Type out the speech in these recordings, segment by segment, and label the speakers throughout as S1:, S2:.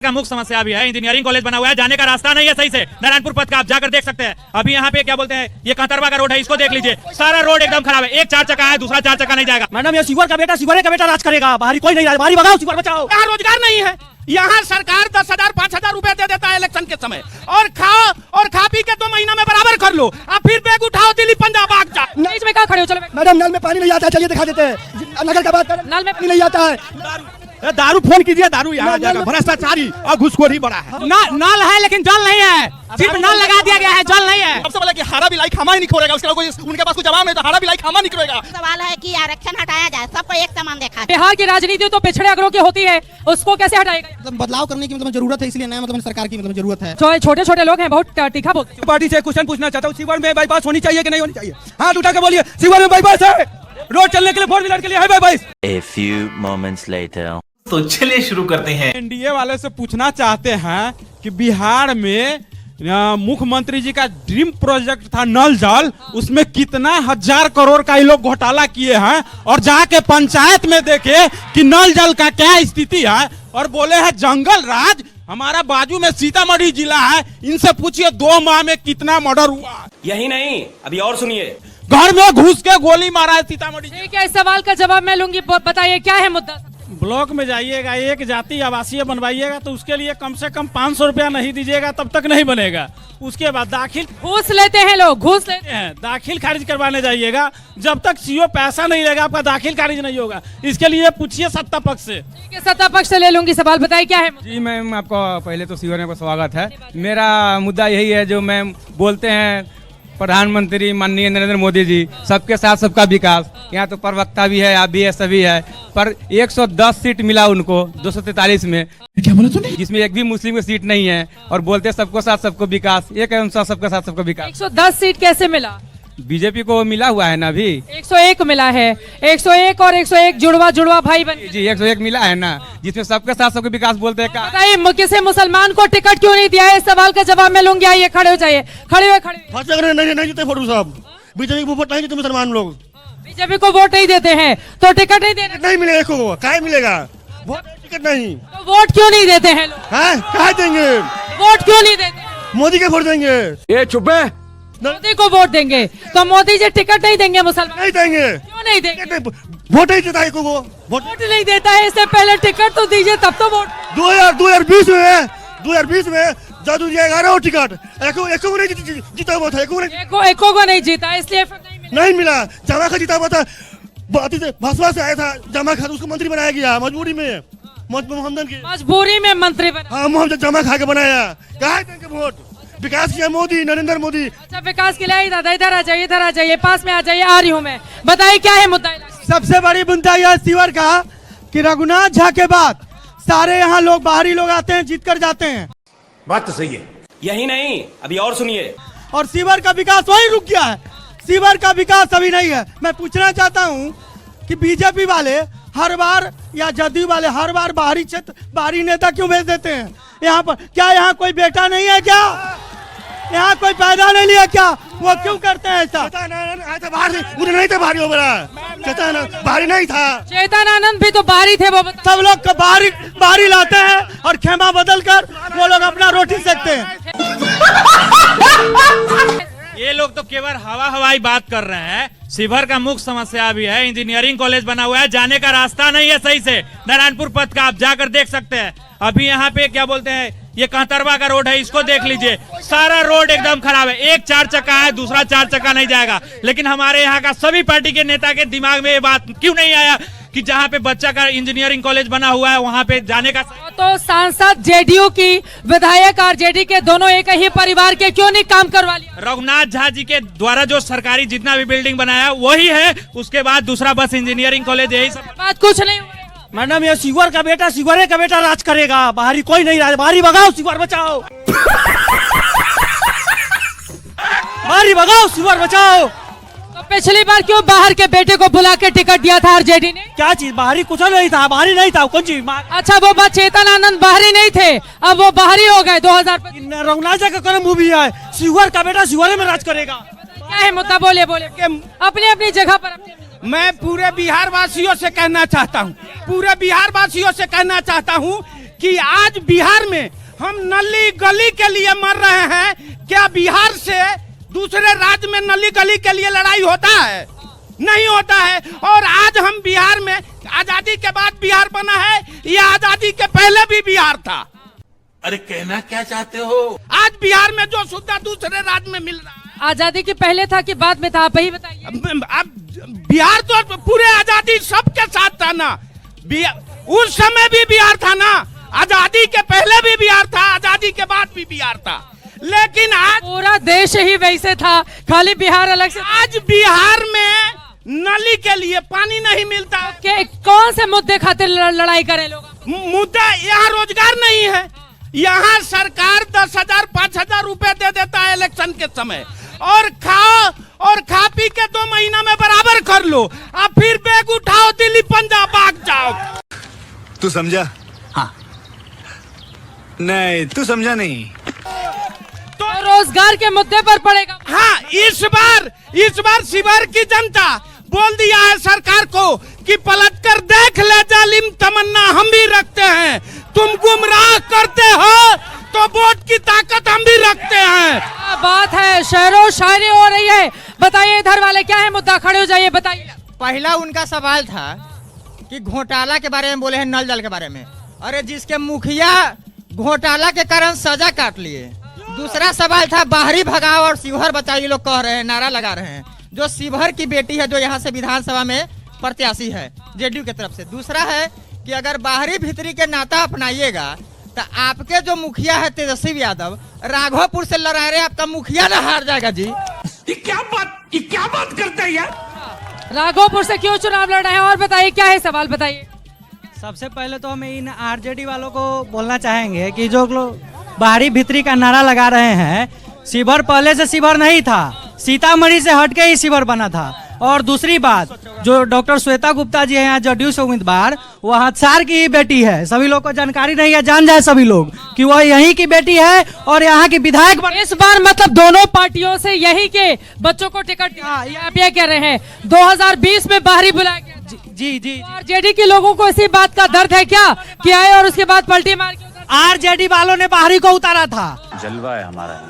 S1: का मुख्य समस्या भी है। इंजीनियरिंग कॉलेज बना हुआ है, जाने का रास्ता नहीं है सही से। नारायणपुर पथ का आप जाकर देख सकते हैं। अभी यहाँ पे क्या बोलते हैं, ये कहतरवा का रोड है, इसको देख लीजिए, सारा रोड एकदम खराब है। एक 4 चक्का है, दूसरा 4 चक्का नहीं जाएगा।
S2: मैडम ये शिवर का बेटा राज करेगा, बाहरी कोई नहीं, बाहरी भगाओ, शिवर बचाओ।
S3: यहाँ रोजगार नहीं है। यहाँ सरकार 10,000 5,000 रुपए दे देता है इलेक्शन के समय, और खा पी के 2 महीना में बराबर कर लो, अब फिर बैग उठाओ, दिल्ली पंजाब आग जा।
S4: बीच में कहाँ खड़े हो? चलो
S2: मैडम नल में पानी नहीं आता है, चलिए दिखा देते हैं। नगर का बात करें,
S4: नल में
S2: पानी नहीं आता है।
S3: दारू फोन कीजिए, दारू यहाँ जाएगा, भ्रष्टाचारी और घुसखोरी बड़ा है।
S4: नल है लेकिन जल नहीं है, सिर्फ नल लगा दिया गया है, जल नहीं है।
S3: सबसे पहले कि हारा बिलाई खामा ही नहीं खोलेगा, उसके उनके पास कोई जवाब नहीं, तो हारा बिलाई खामा नहीं खोलेगा।
S5: सवाल है कि आरक्षण हटाया जाए, सबको एक समान देखा।
S4: बिहार की राजनीति तो पिछड़े अगरों की होती है, उसको कैसे हटाएगा?
S6: मतलब बदलाव करने की जरूरत है, इसलिए नया सरकार की जरूरत है।
S4: जो छोटे छोटे लोग हैं बहुत तीखा बोलते हैं।
S2: पार्टी से क्वेश्चन पूछना चाहता हूँ, शिवर में बाईपास होनी चाहिए कि नहीं होनी चाहिए? हाथ उठा के बोलिए, शिवर में बाईपास है, रोड चलने के लिए 4 व्हीलर के लिए है bypass.
S7: A few moments later.
S8: तो चलिए शुरू करते हैं।
S9: एनडीए वाले से पूछना चाहते हैं कि बिहार में मुख्यमंत्री जी का ड्रीम प्रोजेक्ट था नल जल, उसमें कितना 1000 करोड़ का ये लोग घोटाला किए हैं, और जाके पंचायत में देखे कि नल जल का क्या स्थिति है, और बोले हैं जंगल राज। हमारा बाजू में सीतामढ़ी जिला है, इनसे पूछिए 2 माह में कितना मर्डर हुआ।
S10: यही नहीं, अभी और सुनिए,
S9: घर में घुस के गोली मारा है सीतामढ़ी।
S4: ठीक है, इस सवाल का जवाब मैं लूंगी, बताइए क्या है मुद्दा?
S9: ब्लॉक में जाइएगा, एक जाति आवासीय बनवाइएगा तो उसके लिए कम से कम 500 रुपया नहीं दीजिएगा तब तक नहीं बनेगा। उसके बाद दाखिल
S4: घूस लेते हैं लोग, घूस लेते हैं।
S9: दाखिल खारिज करवाने जाइएगा, जब तक सीओ पैसा नहीं लेगा आपका दाखिल खारिज नहीं होगा। इसके लिए पूछिए सत्ता पक्ष से।
S4: ठीक है, सत्ता पक्ष से ले लूंगी सवाल, बताइए क्या है?
S11: जी मैम, आपको पहले तो शिवर में स्वागत है। मेरा मुद्दा यही है, जो मैम बोलते हैं प्रधानमंत्री माननीय नरेंद्र मोदी जी, सबके साथ सबका विकास। यहाँ तो प्रवक्ता भी है, आप भी है, सभी है, पर 110 सीट मिला उनको 243 में।
S3: क्या बोला तूने?
S11: जिसमें एक भी मुस्लिम की सीट नहीं है, और बोलते सबको साथ सबको विकास। एक अनुसार सबके साथ सबको विकास।
S4: 110 सीट कैसे मिला?
S11: बीजेपी को मिला हुआ है ना, अभी
S4: 101 मिला है। 101 और 101 जुड़वा भाई बन।
S11: जी 101 मिला है ना, जिसमें सबके साथ सबको विकास बोलते हैं।
S4: बताइए किसी मुसलमान को टिकट क्यों नहीं दिया है? इस सवाल का जवाब मैं लूंगी, आइए खड़े हो जाइए, खड़े हुए।
S2: नहीं जीते फोटो साहब, बीजेपी को वोट नहीं देते मुसलमान लोग,
S4: बीजेपी को वोट नहीं देते हैं तो टिकट नहीं देते,
S2: नहीं मिलेगा, क्या मिलेगा? वोट टिकट नहीं,
S4: तो वोट क्यों नहीं देते हैं लोग?
S2: क्या देंगे?
S4: वोट क्यों नहीं देते?
S2: मोदी के वोट देंगे।
S3: ये चुप है,
S4: मोदी को वोट देंगे तो मोदी जी टिकट नहीं देंगे मुसलमान?
S2: नहीं देंगे।
S4: क्यों नहीं देंगे?
S2: वोट नहीं देता है को,
S4: वोट नहीं देता है, इससे पहले टिकट तो दीजिए तब तो वोट।
S2: 2020 में जादू दिया 11 टिकट, एको नहीं जीता हुआ था,
S4: एको को नहीं जीता, इसलिए
S2: नहीं मिला। जमा खा जीता हुआ था, भाजपा से आया था जमा खा, उसको मंत्री बनाया गया मजबूरी में,
S4: मजबूरी में मंत्री बना।
S2: हाँ, मोहम्मद जमा खा के बनाया। कहा देंगे वोट? विकास किया मोदी, नरेंद्र मोदी।
S4: अच्छा, विकास के लिए दादा इधर आ जाइए, इधर आ जाइए, पास में आ जाइए, आ रही हूँ मैं। बताइए क्या है मुद्दा?
S2: सबसे बड़ी मुद्दा यह शिवर का कि रघुनाथ झा के बाद सारे यहाँ लोग, बाहरी लोग आते हैं, जीत कर जाते हैं।
S10: बात तो सही है। यही नहीं, अभी और सुनिए,
S2: और शिवर का विकास वही रुक गया है, शिवर का विकास अभी नहीं है। मैं पूछना चाहता हूँ कि बीजेपी वाले हर बार या जदयू वाले हर बार बाहरी क्षेत्र, बाहरी नेता क्यों भेज देते हैं यहाँ पर? क्या यहाँ कोई बेटा नहीं है क्या? यहाँ कोई पैदा नहीं लिया क्या? वो क्यों करते हैं ऐसा? उन्हें नहीं था बाहरी, बाहरी नहीं था।
S4: चेतनानंद भी तो बाहरी थे, वो
S2: सब लोग बाहरी लाते हैं और खेमा बदल कर वो लोग अपना रोटी सेकते हैं।
S1: ये लोग तो केवल हवाई बात कर रहे हैं। शिवर का मुख्य समस्या भी है। इंजीनियरिंग कॉलेज बना हुआ है, जाने का रास्ता नहीं है सही से। नारायणपुर पथ का आप जाकर देख सकते हैं। अभी यहाँ पे क्या बोलते हैं, ये कहतरवा का रोड है, इसको देख लीजिए, सारा रोड एकदम खराब है। एक 4 चक्का है, दूसरा 4 चक्का नहीं जाएगा। लेकिन हमारे यहाँ का सभी पार्टी के नेता के दिमाग में ये बात क्यों नहीं आया कि जहाँ पे बच्चा का इंजीनियरिंग कॉलेज बना हुआ है वहाँ पे जाने का?
S4: तो सांसद जेडीयू की विधायक आरजेडी के दोनों एक ही परिवार के क्यों नहीं काम करवा लिया?
S1: रघुनाथ झा जी के द्वारा जो सरकारी जितना भी बिल्डिंग बनाया वही है, उसके बाद दूसरा बस इंजीनियरिंग कॉलेज, यही सब
S4: बात कुछ नहीं हुआ।
S2: मैडम ये शिवर का बेटा राज करेगा, बाहरी कोई नहीं राज, बाहरी भगाओ, शिवर बचाओ। बाहरी भगाओ, शिवर बचाओ।
S4: तो पिछली बार क्यों बाहर के बेटे को बुला के टिकट दिया था आरजेडी ने?
S2: क्या चीज? बाहरी कुछ नहीं था, बाहरी नहीं था, कौन चीज?
S4: अच्छा, वो बात चेतनानंद बाहरी नहीं थे, अब वो बाहरी हो गए 2025।
S2: रघुनाथ झा का कौन मूवी है? शिवर का बेटा शिवर में राज करेगा।
S4: क्या है मुद्दा? बोले अपनी अपनी जगह पर।
S3: मैं पूरे बिहार वासियों से कहना चाहता हूँ, पूरे बिहार वासियों से कहना चाहता हूँ कि आज बिहार में हम नली गली के लिए मर रहे हैं। क्या बिहार से दूसरे राज्य में नली गली के लिए लड़ाई होता है? नहीं होता है। और आज हम बिहार में आजादी के बाद बिहार बना है या आजादी के पहले भी बिहार था?
S8: अरे कहना क्या चाहते हो?
S3: आज बिहार में जो सुविधा दूसरे राज्य में मिल रहा है,
S4: आजादी के पहले था कि बाद में था, आप ही बताइए।
S3: अब बिहार तो पूरे आजादी सबके साथ था ना। उस समय भी बिहार था ना, आजादी के पहले भी बिहार था, आजादी के बाद भी बिहार था। लेकिन आज
S4: पूरा देश ही वैसे था, खाली बिहार अलग से।
S3: आज बिहार में नली के लिए पानी नहीं मिलता।
S4: कौन से मुद्दे खातिर लड़ाई करें लोग?
S3: मुद्दा यहाँ रोजगार नहीं है। यहाँ सरकार 10,000 5,000 रुपए दे देता है इलेक्शन के समय, और खाओ और खा पी के 2 महीना में बराबर कर लो, अब फिर बैग उठाओ दिल्ली पंजाब भाग जाओ।
S12: तू समझा? हाँ। नहीं, तू समझा नहीं।
S4: तो रोजगार के मुद्दे पर पड़ेगा।
S3: हाँ, इस बार शिवहर की जनता बोल दिया है सरकार को कि पलटकर देख ले, जालिम तमन्ना हम भी रखते हैं। तुम गुमराह करते हो तो वोट की ताकत हम भी रखते हैं।
S4: क्या बात है, शेरो शायरी हो रही है। बताइए इधर वाले, क्या है मुद्दा? खड़े हो जाइए, बताइए।
S6: पहला उनका सवाल था कि घोटाला के बारे में बोले हैं, नल जल के बारे में। अरे जिसके मुखिया घोटाला के कारण सजा काट लिए। दूसरा सवाल था बाहरी भगाओ और शिवहर बचाओ, ये लोग कह रहे हैं, नारा लगा रहे हैं। जो शिवहर की बेटी है, जो यहाँ से विधानसभा में प्रत्याशी है जेडीयू की तरफ से। दूसरा है कि अगर बाहरी भीतरी के नाता अपनाइएगा तो आपके जो मुखिया है तेजस्वी यादव, राघोपुर से लड़ा रहे, आपका मुखिया ना हार जाएगा जी।
S3: ये क्या बात करते हैं यार?
S4: राघोपुर से क्यों चुनाव लड़ रहे हैं? और बताइए क्या है सवाल, बताइए।
S6: सबसे पहले तो हम इन आरजेडी वालों को बोलना चाहेंगे कि जो लोग बाहरी भीतरी का नारा लगा रहे हैं, शिवहर पहले से शिवहर नहीं था, सीतामढ़ी से हटके ही शिवहर बना था। और दूसरी बात, जो डॉक्टर श्वेता गुप्ता जी है यहाँ जदयू से उम्मीदवार, वो हथसार की ही बेटी है। सभी लोग को जानकारी नहीं है, जान जाए सभी लोग कि वह यहीं की बेटी है और यहाँ की विधायक।
S4: इस बार मतलब दोनों पार्टियों से यहीं के बच्चों को टिकट दिया, आप ये कह रहे हैं। 2020 में बाहरी बुलाया गया।
S6: जी।
S4: आरजेडी के लोगों को इसी बात का दर्द है क्या कि आए और उसके बाद पलटी मार के?
S6: आरजेडी वालों ने बाहरी को उतारा था,
S7: जलवा है हमारा।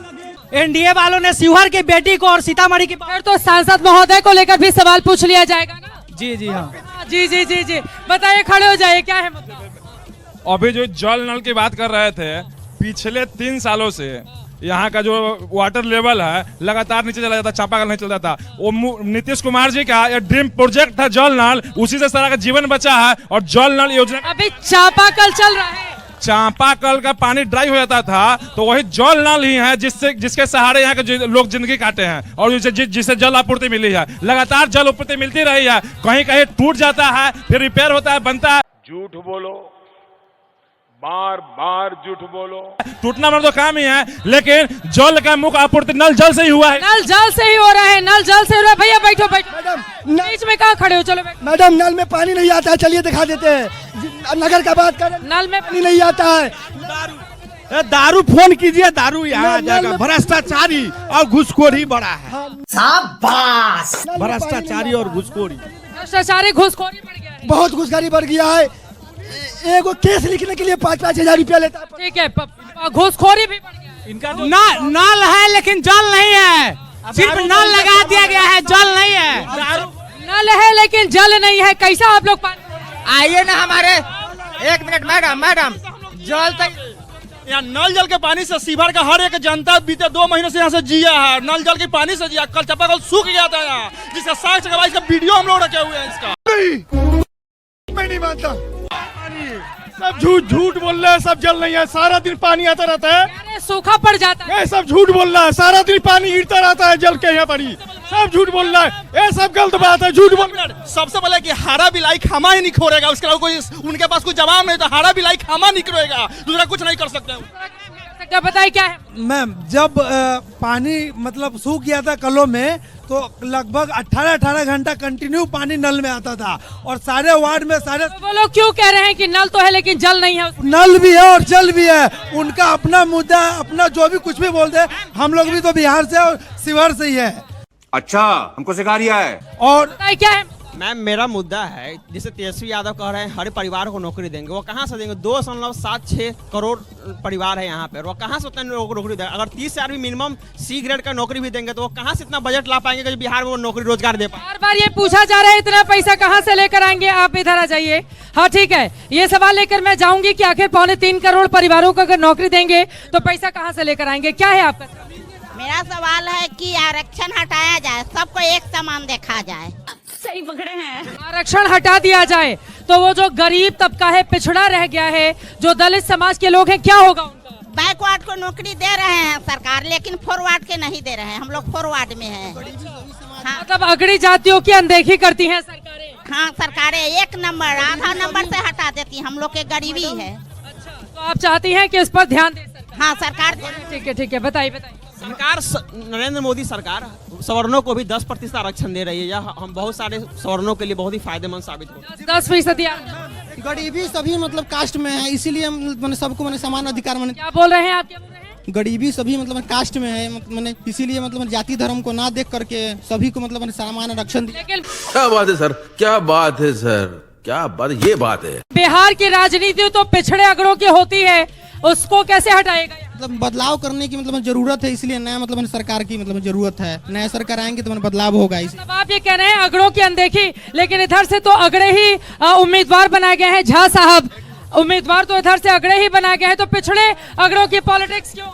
S6: एनडीए वालों ने शिवहर की बेटी को और सीतामढ़ी की।
S4: फिर तो सांसद महोदय को लेकर भी सवाल पूछ लिया जाएगा ना?
S6: जी हाँ।
S4: जी। बताइए, खड़े हो जाइए, क्या है मतलब?
S9: अभी जो जल नल की बात कर रहे थे, पिछले 3 सालों से यहाँ का जो वाटर लेवल है लगातार नीचे चला जाता, चापाकल नहीं चलता था। वो नीतीश कुमार जी का ड्रीम प्रोजेक्ट था जल नल, उसी से सारा का जीवन बचा है। और जल नल योजना
S4: अभी चापाकल चल रहा है।
S9: चापाकल का पानी ड्राई हो जाता था, तो वही जल नल ही है जिसके सहारे यहाँ के लोग जिंदगी काटे हैं और जिससे जल आपूर्ति मिली है। लगातार जल आपूर्ति मिलती रही है, कहीं कहीं टूट जाता है, फिर रिपेयर होता है, बनता है।
S12: झूठ बोलो, बार बार झूठ बोलो।
S9: टूटना मतलब तो काम ही है, लेकिन जल का मुख्य आपूर्ति नल जल से ही हुआ है।
S4: नल जल से ही हो रहा है, नल जल से हो रहा है। भैया बैठो। बीच में कहाँ खड़े हो? चलो
S2: मैडम, नल में पानी नहीं आता है, चलिए दिखा देते हैं। नगर का बात करें,
S4: नल में
S2: पानी नहीं आता है।
S3: दारू फोन कीजिए, दारू यहाँ आ जाएगा। भ्रष्टाचारी और घुसखोरी बड़ा है। शाबाश। भ्रष्टाचारी और घुसखोरी,
S4: भ्रष्टाचारी घुसखोरी बढ़ गया है।
S2: बहुत घुसखोरी बढ़ गया है। एगो केस लिखने के लिए 5-5 हजार रुपया लेता है।
S4: ठीक है, घुसखोरी भी बढ़ गया है।
S3: इनका जो नल है लेकिन जल नहीं है, सिर्फ नल लगा दिया गया है, जल नहीं है।
S4: नल है लेकिन जल नहीं है, कैसा आप लोग?
S6: आइए ना हमारे, 1 मिनट मैडम, जल तक
S3: यहाँ नल जल के पानी से शिवहर का हर एक जनता बीते 2 महीने से यहाँ से जिया है। नल जल के पानी से जिया। कल चापाकल सूख गया था यहाँ, जिसका साक्ष्य का इसका वीडियो हम लोग रखे हुए हैं। इसका
S2: मैं नहीं मानता,
S3: सब झूठ बोल रहे हैं। सब जल नहीं है, सारा दिन पानी आता रहता है,
S4: सूखा पड़ जाता है।
S3: ये सब झूठ बोल रहा है, सारा दिन पानी गिरता रहता है जल के यहाँ पर ही। सब झूठ बोल रहा है, ये सब गलत बात है, झूठ बोल रहा है। सबसे पहले कि हारा बिलाई खामा ही निखोरेगा, उसके अलावा कोई उनके पास कोई जवाब नहीं। तो हारा बिलाई खामा निकलेगा, दूसरा कुछ नहीं कर सकते।
S4: बताइए क्या है?
S2: मैम, जब पानी मतलब सूख गया था कलों में, तो लगभग 18 घंटा कंटिन्यू पानी नल में आता था और सारे वार्ड में सारे।
S4: वो लोग क्यों कह रहे हैं कि नल तो है लेकिन जल नहीं है?
S2: नल भी है और जल भी है, उनका अपना मुद्दा, अपना जो भी कुछ भी बोलते हैं। हम लोग भी तो बिहार से और शिवहर से ही है।
S12: अच्छा, हमको सिखा रिया है।
S2: और
S4: क्या है?
S9: मैम मेरा मुद्दा है, जैसे तेजस्वी यादव कह रहे हैं हर परिवार को नौकरी देंगे, वो कहाँ से देंगे? 2.76 करोड़ परिवार है यहाँ पे, वो कहाँ से उतना नौकरी देंगे? अगर 30,000 भी मिनिमम C ग्रेड का नौकरी भी देंगे तो वो कहाँ से इतना बजट ला पाएंगे कि बिहार में वो नौकरी रोजगार दे पाए?
S4: बार बार ये पूछा जा रहा है, इतना पैसा कहाँ से लेकर आएंगे? आप इधर आ जाइए। हाँ ठीक है, ये सवाल लेकर मैं जाऊंगी कि आखिर 3.25 करोड़ परिवारों को अगर नौकरी देंगे तो पैसा कहाँ से लेकर आएंगे? क्या है आपका?
S5: मेरा सवाल है कि आरक्षण हटाया जाए, सबको एक समान देखा जाए। सही पकड़े हैं।
S4: आरक्षण हटा दिया जाए तो वो जो गरीब तबका है, पिछड़ा रह गया है, जो दलित समाज के लोग हैं, क्या होगा उनका?
S5: बैकवर्ड को नौकरी दे रहे हैं सरकार, लेकिन फॉरवर्ड के नहीं दे रहे हैं। हम लोग फॉरवर्ड में हैं। हाँ।
S4: मतलब अगड़ी जातियों की अनदेखी करती हैं सरकारें।
S5: हाँ, सरकारें 1 नंबर आधा नंबर से हटा देती हैं। हम लोग के गरीबी है।
S4: अच्छा, तो आप चाहती हैं कि इस पर ध्यान दे सरकार?
S5: हाँ, सरकार।
S4: ठीक है, बताइए।
S9: सरकार नरेंद्र मोदी सरकार सवर्णों को भी 10% आरक्षण दे रही है, यह हम बहुत सारे सवर्णों के लिए बहुत ही फायदेमंद साबित हो।
S4: 10%
S2: गरीबी सभी मतलब कास्ट में है, इसीलिए मैंने सबको मैंने समान अधिकार मैंने।
S4: क्या बोल रहे हैं आप? क्या बोल रहे हैं?
S2: गरीबी सभी मतलब कास्ट में है, मैंने इसीलिए मतलब जाति धर्म को ना देख करके सभी को मतलब समान आरक्षण दिया।
S4: लेकिन
S8: क्या बात है सर, क्या बात है सर, क्या बात, ये बात है।
S4: बिहार की राजनीति तो पिछड़े अगड़ों की होती है, उसको कैसे हटाएगा?
S2: मतलब बदलाव करने की मतलब जरूरत है, इसलिए नया मतलब सरकार की मतलब जरूरत है। नया सरकार आएंगे तो बदलाव होगा।
S4: मतलब आप ये कह रहे हैं अगड़ों की अनदेखी, लेकिन इधर से तो अगड़े ही उम्मीदवार बनाए गए हैं। झा साहब, उम्मीदवार तो इधर से अगड़े ही बनाए गए हैं, तो पिछड़े अगड़ों की पॉलिटिक्स क्यों?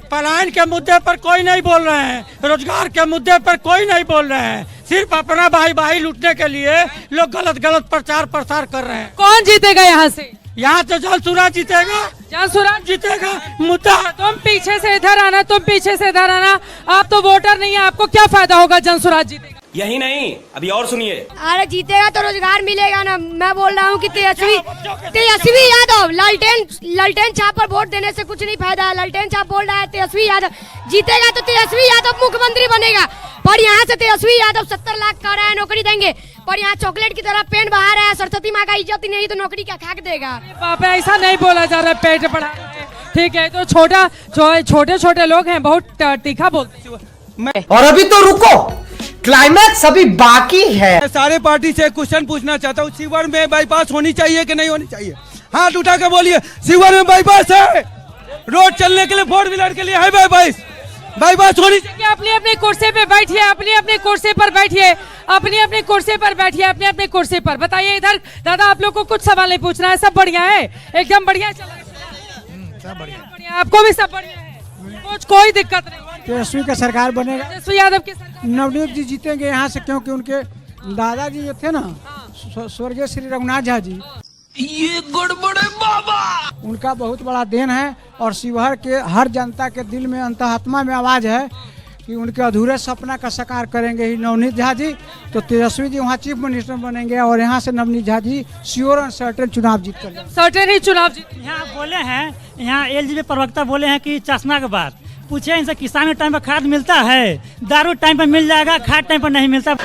S2: पलायन के मुद्दे पर कोई नहीं बोल रहे हैं, रोजगार के मुद्दे पर कोई नहीं बोल रहे हैं। सिर्फ अपना भाई लूटने के लिए लोग गलत प्रचार प्रसार कर रहे हैं।
S4: कौन जीतेगा यहाँ से?
S2: यहाँ तो जनसुराज जीतेगा।
S4: जनसुराज
S2: जीतेगा। मुद्दा
S4: तुम पीछे से इधर आना, तुम पीछे से इधर आना। आप तो वोटर नहीं है, आपको क्या फायदा होगा जनसुराज जीतेगा?
S10: यही नहीं, अभी और सुनिए।
S13: अरे जीतेगा तो रोजगार मिलेगा ना। मैं बोल रहा हूँ कि तेजस्वी यादव ललटेन छाप पर वोट देने से कुछ नहीं फायदा है। ललटेन छाप बोल रहा है तेजस्वी यादव जीतेगा तो तेजस्वी यादव मुख्यमंत्री बनेगा, पर यहाँ से तेजस्वी यादव 70 लाख कह रहा है नौकरी देंगे, पर यहाँ चॉकलेट की तरह पेन बहा रहा है। सरस्वती माँ का इज्जत ही नहीं तो नौकरी क्या खाक देगा?
S4: पापा ऐसा नहीं बोला जा रहा है, पेट बढ़ा रहे हैं। ठीक है, तो छोटे लोग हैं, बहुत तीखा बोलते हैं।
S3: और अभी तो रुको, क्लाइमैक्स अभी बाकी है।
S9: सारे पार्टी से क्वेश्चन पूछना चाहता हूँ, शिवहर में बाईपास होनी चाहिए कि नहीं होनी चाहिए? हाथ उठा के बोलिए। शिवहर में बाईपास है, रोड चलने के लिए 4 व्हीलर के लिए है बाईपास होनी चाहिए।
S4: अपनी अपनी कुर्सी पे बैठिए, अपनी कुर्सी पर बैठिए, अपनी कुर्सी पर बैठिए, अपनी कुर्सी पर। बताइए इधर दादा, आप लोग को कुछ सवाल नहीं पूछना है, सब बढ़िया है, एकदम बढ़िया चल रहा है। बढ़िया, आपको भी सब बढ़िया है, कुछ कोई दिक्कत नहीं।
S2: तेजस्वी का सरकार बनेगा,
S4: तेजस्वी यादव की
S2: नवनीत जी जीतेंगे यहाँ से, क्योंकि उनके दादाजी जो थे ना, स्वर्गीय श्री रघुनाथ झा जी,
S3: ये गड़बड़ है बाबा।
S2: उनका बहुत बड़ा देन है। और शिवहर के हर जनता के दिल में अंतरात्मा में आवाज है कि उनके अधूरे सपना का साकार करेंगे ही नवनीत झा जी। तो तेजस्वी जी वहाँ चीफ मिनिस्टर बनेंगे और यहाँ से Navneet Jha ji sure and certain चुनाव जीत कर लेंगे।
S4: सर्टेन ही चुनाव जीत।
S14: यहाँ बोले हैं, यहाँ एलजीबी प्रवक्ता बोले हैं कि चश्मा के बाद पूछे इनसे किसान टाइम पर खाद मिलता है, दारू टाइम पर मिल जाएगा, खाद टाइम पर नहीं मिलता।